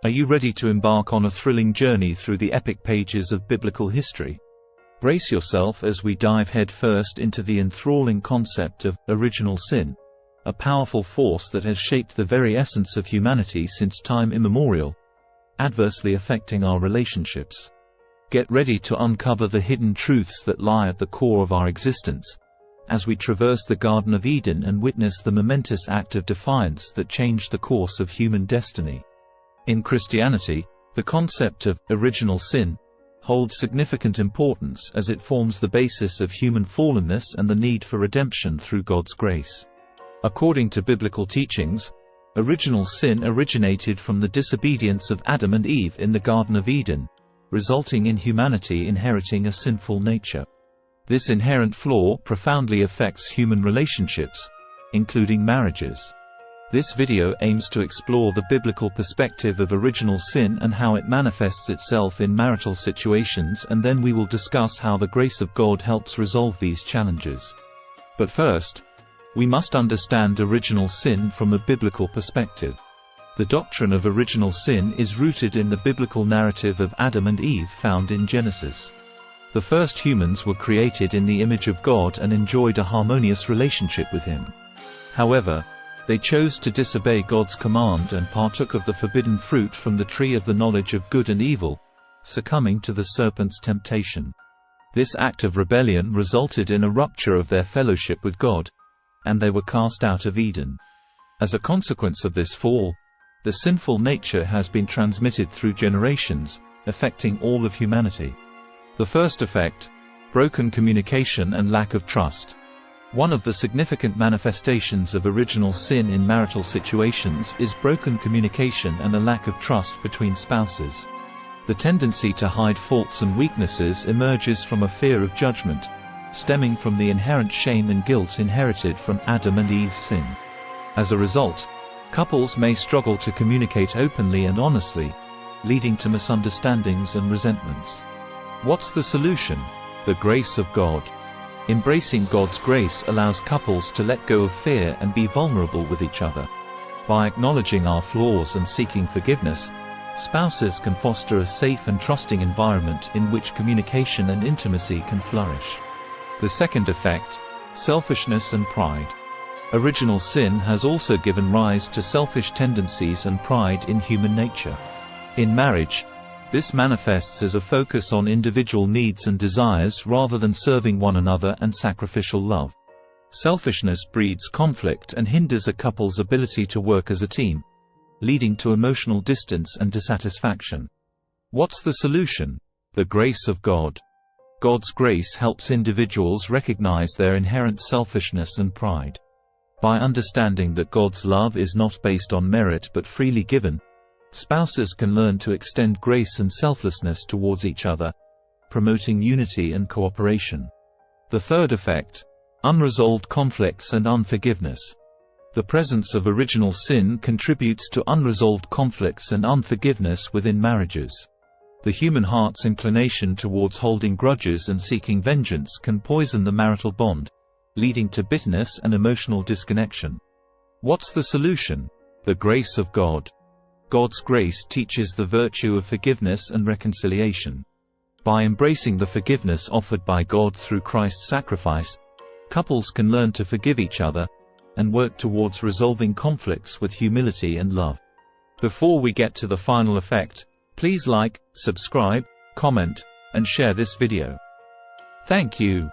Are you ready to embark on a thrilling journey through the epic pages of biblical history? Brace yourself as we dive headfirst into the enthralling concept of original sin, a powerful force that has shaped the very essence of humanity since time immemorial, adversely affecting our relationships. Get ready to uncover the hidden truths that lie at the core of our existence, as we traverse the Garden of Eden and witness the momentous act of defiance that changed the course of human destiny. In Christianity, the concept of original sin holds significant importance as it forms the basis of human fallenness and the need for redemption through God's grace. According to biblical teachings, original sin originated from the disobedience of Adam and Eve in the Garden of Eden, resulting in humanity inheriting a sinful nature. This inherent flaw profoundly affects human relationships, including marriages. This video aims to explore the biblical perspective of original sin and how it manifests itself in marital situations, and then we will discuss how the grace of God helps resolve these challenges. But first, we must understand original sin from a biblical perspective. The doctrine of original sin is rooted in the biblical narrative of Adam and Eve found in Genesis. The first humans were created in the image of God and enjoyed a harmonious relationship with Him. However, they chose to disobey God's command and partook of the forbidden fruit from the tree of the knowledge of good and evil, succumbing to the serpent's temptation. This act of rebellion resulted in a rupture of their fellowship with God, and they were cast out of Eden. As a consequence of this fall, the sinful nature has been transmitted through generations, affecting all of humanity. The first effect: broken communication and lack of trust. One of the significant manifestations of original sin in marital situations is broken communication and a lack of trust between spouses. The tendency to hide faults and weaknesses emerges from a fear of judgment, stemming from the inherent shame and guilt inherited from Adam and Eve's sin. As a result, couples may struggle to communicate openly and honestly, leading to misunderstandings and resentments. What's the solution? The grace of God. Embracing God's grace allows couples to let go of fear and be vulnerable with each other. By acknowledging our flaws and seeking forgiveness, spouses can foster a safe and trusting environment in which communication and intimacy can flourish. The second effect: selfishness and pride. Original sin has also given rise to selfish tendencies and pride in human nature. In marriage, this manifests as a focus on individual needs and desires rather than serving one another and sacrificial love. Selfishness breeds conflict and hinders a couple's ability to work as a team, leading to emotional distance and dissatisfaction. What's the solution? The grace of God. God's grace helps individuals recognize their inherent selfishness and pride. By understanding that God's love is not based on merit but freely given, spouses can learn to extend grace and selflessness towards each other, promoting unity and cooperation. The third effect: unresolved conflicts and unforgiveness. The presence of original sin contributes to unresolved conflicts and unforgiveness within marriages. The human heart's inclination towards holding grudges and seeking vengeance can poison the marital bond, leading to bitterness and emotional disconnection. What's the solution? The grace of God. God's grace teaches the virtue of forgiveness and reconciliation. By embracing the forgiveness offered by God through Christ's sacrifice, couples can learn to forgive each other and work towards resolving conflicts with humility and love. Before we get to the final effect, please like, subscribe, comment, and share this video. Thank you.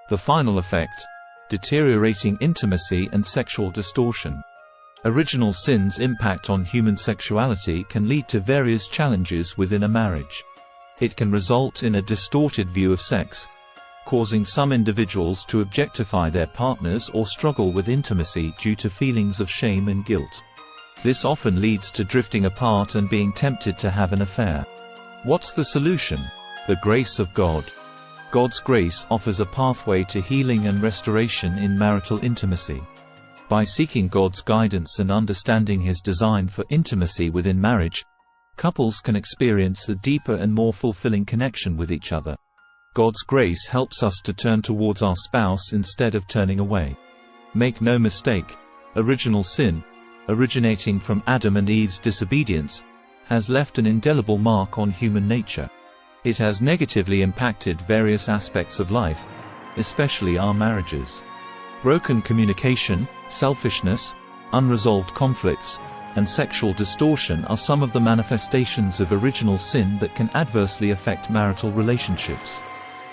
The final effect: deteriorating intimacy and sexual distortion. Original sin's impact on human sexuality can lead to various challenges within a marriage. It can result in a distorted view of sex, causing some individuals to objectify their partners or struggle with intimacy due to feelings of shame and guilt. This often leads to drifting apart and being tempted to have an affair. What's the solution? The grace of God. God's grace offers a pathway to healing and restoration in marital intimacy. By seeking God's guidance and understanding His design for intimacy within marriage, couples can experience a deeper and more fulfilling connection with each other. God's grace helps us to turn towards our spouse instead of turning away. Make no mistake, original sin, originating from Adam and Eve's disobedience, has left an indelible mark on human nature. It has negatively impacted various aspects of life, especially our marriages. Broken communication, selfishness, unresolved conflicts, and sexual distortion are some of the manifestations of original sin that can adversely affect marital relationships.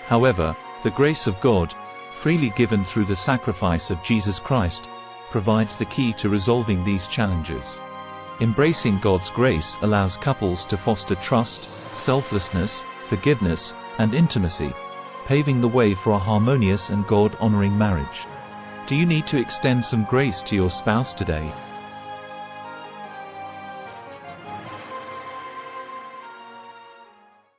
However, the grace of God, freely given through the sacrifice of Jesus Christ, provides the key to resolving these challenges. Embracing God's grace allows couples to foster trust, selflessness, forgiveness, and intimacy, paving the way for a harmonious and God-honoring marriage. Do you need to extend some grace to your spouse today?